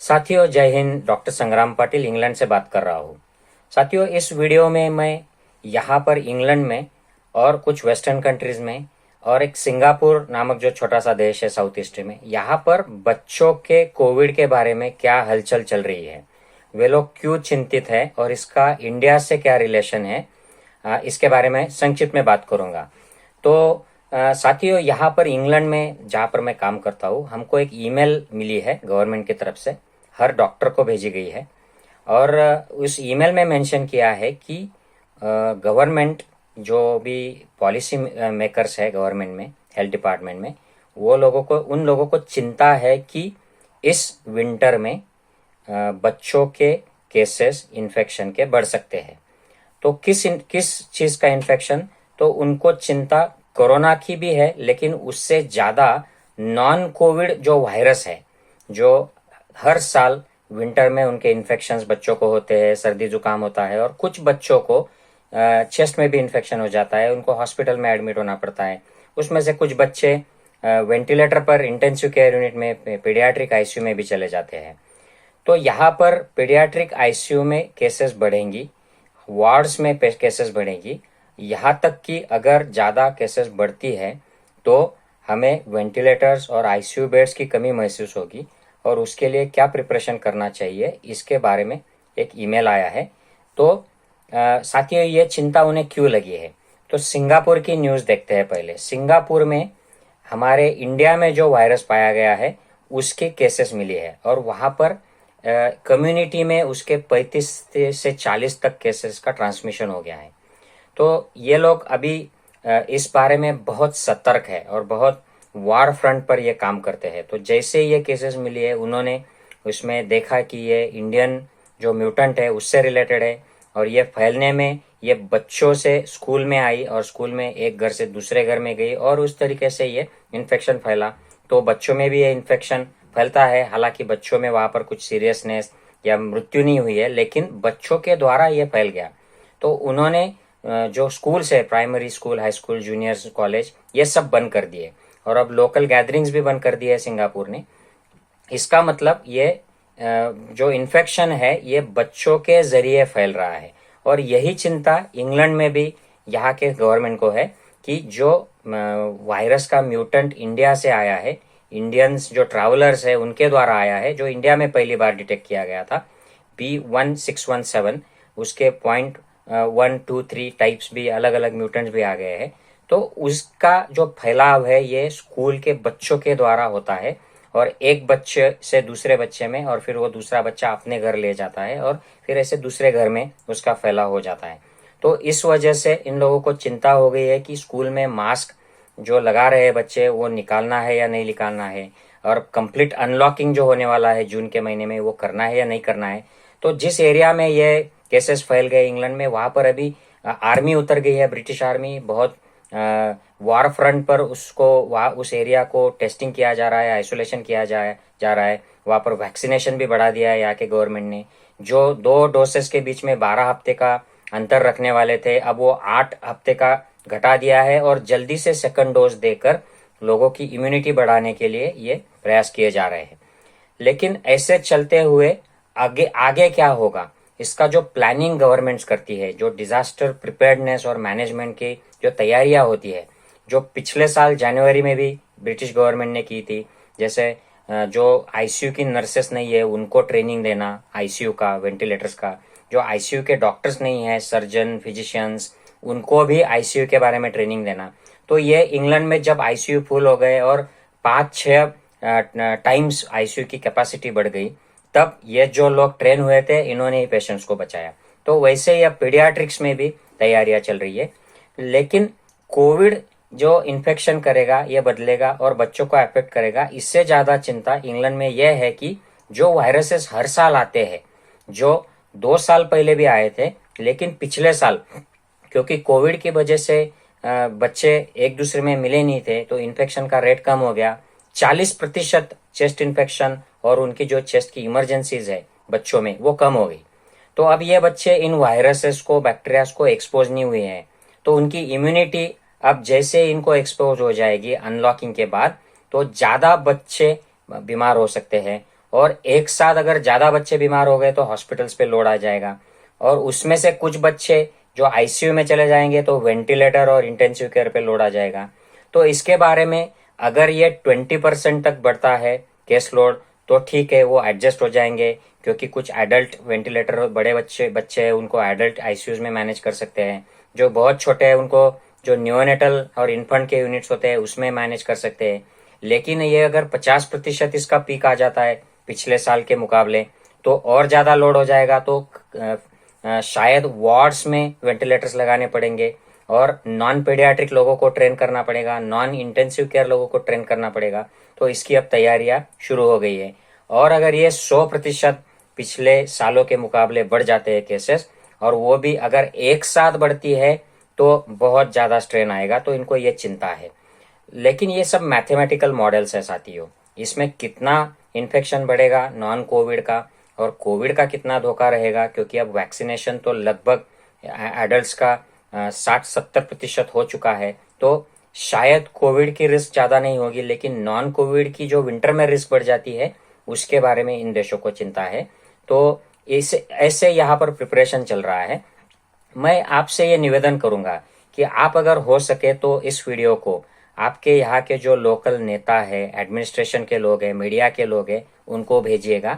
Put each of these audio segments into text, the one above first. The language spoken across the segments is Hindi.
साथियों, जय हिंद। डॉक्टर संग्राम पाटिल इंग्लैंड से बात कर रहा हूँ। साथियों, इस वीडियो में मैं यहाँ पर इंग्लैंड में और कुछ वेस्टर्न कंट्रीज़ में और एक सिंगापुर नामक जो छोटा सा देश है साउथ ईस्ट में, यहाँ पर बच्चों के कोविड के बारे में क्या हलचल चल रही है, वे लोग क्यों चिंतित है और इसका इंडिया से क्या रिलेशन है, इसके बारे में संक्षिप्त में बात करूँगा। तो साथियों, यहाँ पर इंग्लैंड में जहाँ पर मैं काम करता हूँ, हमको एक ईमेल मिली है गवर्नमेंट की तरफ से, हर डॉक्टर को भेजी गई है। और उस ईमेल में मेंशन किया है कि गवर्नमेंट जो भी पॉलिसी मेकर्स है गवर्नमेंट में, हेल्थ डिपार्टमेंट में, वो उन लोगों को चिंता है कि इस विंटर में बच्चों के केसेस इन्फेक्शन के बढ़ सकते हैं। तो किस चीज़ का इन्फेक्शन? तो उनको चिंता कोरोना की भी है, लेकिन उससे ज़्यादा नॉन कोविड जो वायरस है, जो हर साल विंटर में उनके इन्फेक्शंस बच्चों को होते हैं, सर्दी जुकाम होता है और कुछ बच्चों को चेस्ट में भी इन्फेक्शन हो जाता है, उनको हॉस्पिटल में एडमिट होना पड़ता है। उसमें से कुछ बच्चे वेंटिलेटर पर इंटेंसिव केयर यूनिट में, पीडियाट्रिक आईसीयू में भी चले जाते हैं। तो यहाँ पर पीडियाट्रिक आईसीयू में केसेस बढ़ेंगी, वार्ड्स में केसेस बढ़ेंगी, यहाँ तक कि अगर ज़्यादा केसेस बढ़ती है तो हमें वेंटिलेटर्स और आईसीयू बेड्स की कमी महसूस होगी और उसके लिए क्या प्रिपरेशन करना चाहिए, इसके बारे में एक ईमेल आया है। तो साथियों, ये चिंता उन्हें क्यों लगी है? तो सिंगापुर की न्यूज़ देखते हैं पहले। सिंगापुर में हमारे इंडिया में जो वायरस पाया गया है उसके केसेस मिले हैं और वहाँ पर कम्युनिटी में उसके 35 से 40 तक केसेस का ट्रांसमिशन हो गया है। तो ये लोग अभी इस बारे में बहुत सतर्क है और बहुत वार फ्रंट पर ये काम करते हैं। तो जैसे ये केसेस मिली है, उन्होंने उसमें देखा कि ये इंडियन जो म्यूटेंट है उससे रिलेटेड है और ये फैलने में ये बच्चों से स्कूल में आई और स्कूल में एक घर से दूसरे घर में गई और उस तरीके से ये इन्फेक्शन फैला। तो बच्चों में भी ये इन्फेक्शन फैलता है। हालांकि बच्चों में वहाँ पर कुछ सीरियसनेस या मृत्यु नहीं हुई है, लेकिन बच्चों के द्वारा ये फैल गया। तो उन्होंने जो स्कूल्स है, primary school, high school, junior college, ये सब बंद कर दिए और अब लोकल गैदरिंग्स भी बंद कर दी है सिंगापुर ने। इसका मतलब ये जो इन्फेक्शन है ये बच्चों के जरिए फैल रहा है और यही चिंता इंग्लैंड में भी यहाँ के गवर्नमेंट को है कि जो वायरस का म्यूटेंट इंडिया से आया है, इंडियंस जो ट्रैवलर्स है उनके द्वारा आया है, जो इंडिया में पहली बार डिटेक्ट किया गया था, B1617, उसके 0.123 टाइप्स भी, अलग अलग म्यूटेंट्स भी आ गए हैं। तो उसका जो फैलाव है ये स्कूल के बच्चों के द्वारा होता है और एक बच्चे से दूसरे बच्चे में, और फिर वो दूसरा बच्चा अपने घर ले जाता है और फिर ऐसे दूसरे घर में उसका फैलाव हो जाता है। तो इस वजह से इन लोगों को चिंता हो गई है कि स्कूल में मास्क जो लगा रहे बच्चे वो निकालना है या नहीं निकालना है, और कंप्लीट अनलॉकिंग जो होने वाला है जून के महीने में, वो करना है या नहीं करना है। तो जिस एरिया में ये केसेस फैल गए इंग्लैंड में, वहाँ पर अभी आर्मी उतर गई है, ब्रिटिश आर्मी बहुत वार फ्रंट पर उसको, वहाँ उस एरिया को टेस्टिंग किया जा रहा है, आइसोलेशन किया जा रहा है। वहाँ पर वैक्सीनेशन भी बढ़ा दिया है यहाँ के गवर्नमेंट ने। जो 2 डोसेस के बीच में 12 हफ्ते का अंतर रखने वाले थे, अब वो 8 हफ्ते का घटा दिया है और जल्दी से सेकंड डोज देकर लोगों की इम्यूनिटी बढ़ाने के लिए ये प्रयास किए जा रहे हैं। लेकिन ऐसे चलते हुए आगे आगे क्या होगा, इसका जो प्लानिंग गवर्नमेंट्स करती है, जो डिजास्टर प्रिपेयर्डनेस और मैनेजमेंट की जो तैयारियां होती है, जो पिछले साल जनवरी में भी ब्रिटिश गवर्नमेंट ने की थी, जैसे जो आईसीयू की नर्सेस नहीं है उनको ट्रेनिंग देना, आईसीयू का, वेंटिलेटर्स का, जो आईसीयू के डॉक्टर्स नहीं है, सर्जन, फिजिशियंस, उनको भी आईसीयू के बारे में ट्रेनिंग देना। तो ये इंग्लैंड में जब आईसीयू फुल हो गए और 5-6 टाइम्स आईसीयू की कैपेसिटी बढ़ गई, तब ये जो लोग ट्रेन हुए थे इन्होंने ही पेशेंट्स को बचाया। तो वैसे ही अब पीडियाट्रिक्स में भी तैयारियां चल रही है। लेकिन कोविड जो इन्फेक्शन करेगा ये बदलेगा और बच्चों को अफेक्ट करेगा। इससे ज़्यादा चिंता इंग्लैंड में यह है कि जो वायरसेस हर साल आते हैं, जो 2 साल पहले भी आए थे, लेकिन पिछले साल क्योंकि कोविड की वजह से बच्चे एक दूसरे में मिले नहीं थे तो इन्फेक्शन का रेट कम हो गया। 40% चेस्ट इन्फेक्शन और उनकी जो चेस्ट की इमरजेंसीज है बच्चों में, वो कम हो गई। तो अब ये बच्चे इन वायरसेस को, बैक्टीरियाज को एक्सपोज नहीं हुए हैं, तो उनकी इम्यूनिटी अब जैसे इनको एक्सपोज हो जाएगी अनलॉकिंग के बाद, तो ज़्यादा बच्चे बीमार हो सकते हैं और एक साथ अगर ज़्यादा बच्चे बीमार हो गए तो हॉस्पिटल्स पे लोड आ जाएगा, और उसमें से कुछ बच्चे जो आईसीयू में चले जाएंगे तो वेंटिलेटर और इंटेंसिव केयर पे लोड आ जाएगा। तो इसके बारे में अगर ये 20% तक बढ़ता है केस लोड तो ठीक है, वो एडजस्ट हो जाएंगे, क्योंकि कुछ एडल्ट वेंटिलेटर बड़े बच्चे बच्चे हैं उनको एडल्ट आईसीयूज में मैनेज कर सकते हैं, जो बहुत छोटे हैं उनको जो न्यूनेटल और इन्फेंट के यूनिट्स होते हैं उसमें मैनेज कर सकते हैं। लेकिन ये अगर 50% इसका पीक आ जाता है पिछले साल के मुकाबले तो और ज़्यादा लोड हो जाएगा, तो शायद वार्ड्स में वेंटिलेटर्स लगाने पड़ेंगे और नॉन पेडियाट्रिक लोगों को ट्रेन करना पड़ेगा, नॉन इंटेंसिव केयर लोगों को ट्रेन करना पड़ेगा। तो इसकी अब तैयारियां शुरू हो गई है। और अगर ये 100% पिछले सालों के मुकाबले बढ़ जाते हैं केसेस, और वो भी अगर एक साथ बढ़ती है तो बहुत ज़्यादा स्ट्रेन आएगा, तो इनको ये चिंता है। लेकिन ये सब मैथमेटिकल मॉडल्स है साथियों, इसमें कितना इन्फेक्शन बढ़ेगा नॉन कोविड का और कोविड का कितना धोखा रहेगा, क्योंकि अब वैक्सीनेशन तो लगभग एडल्ट्स का 60-70% हो चुका है, तो शायद कोविड की रिस्क ज़्यादा नहीं होगी, लेकिन नॉन कोविड की जो विंटर में रिस्क बढ़ जाती है उसके बारे में इन देशों को चिंता है। तो इसे ऐसे यहाँ पर प्रिपरेशन चल रहा है। मैं आपसे ये निवेदन करूंगा कि आप अगर हो सके तो इस वीडियो को आपके यहाँ के जो लोकल नेता है, एडमिनिस्ट्रेशन के लोग हैं, मीडिया के लोग हैं, उनको भेजिएगा,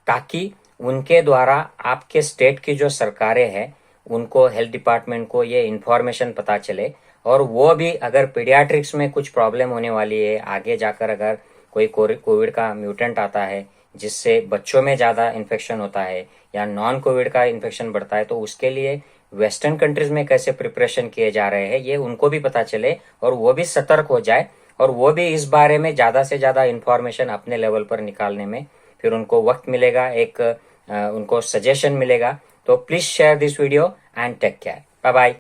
ताकि उनके द्वारा आपके स्टेट की जो सरकारें हैं उनको, हेल्थ डिपार्टमेंट को ये इन्फॉर्मेशन पता चले, और वो भी अगर पीडियाट्रिक्स में कुछ प्रॉब्लम होने वाली है आगे जाकर, अगर कोई कोविड का म्यूटेंट आता है जिससे बच्चों में ज़्यादा इन्फेक्शन होता है या नॉन कोविड का इन्फेक्शन बढ़ता है, तो उसके लिए वेस्टर्न कंट्रीज में कैसे प्रिपरेशन किए जा रहे हैं ये उनको भी पता चले और वो भी सतर्क हो जाए, और वो भी इस बारे में ज़्यादा से ज़्यादा इन्फॉर्मेशन अपने लेवल पर निकालने में फिर उनको वक्त मिलेगा, एक उनको सजेशन मिलेगा। तो please share this video and take care. Bye bye.